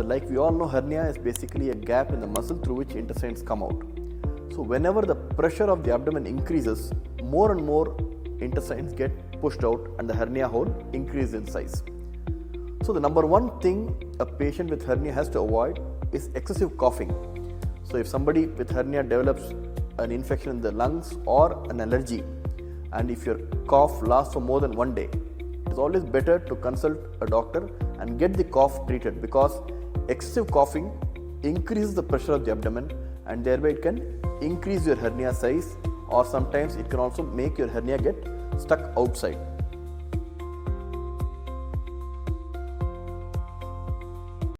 like we all know, hernia is basically a gap in the muscle through which intestines come out. So whenever the pressure of the abdomen increases, more and more intestines get pushed out and the hernia hole increases in size. So the number one thing a patient with hernia has to avoid is excessive coughing. So if somebody with hernia develops an infection in the lungs or an allergy, and if your cough lasts for more than 1 day, it's always better to consult a doctor and get the cough treated, because excessive coughing increases the pressure of the abdomen and thereby it can increase your hernia size, or sometimes it can also make your hernia get stuck outside.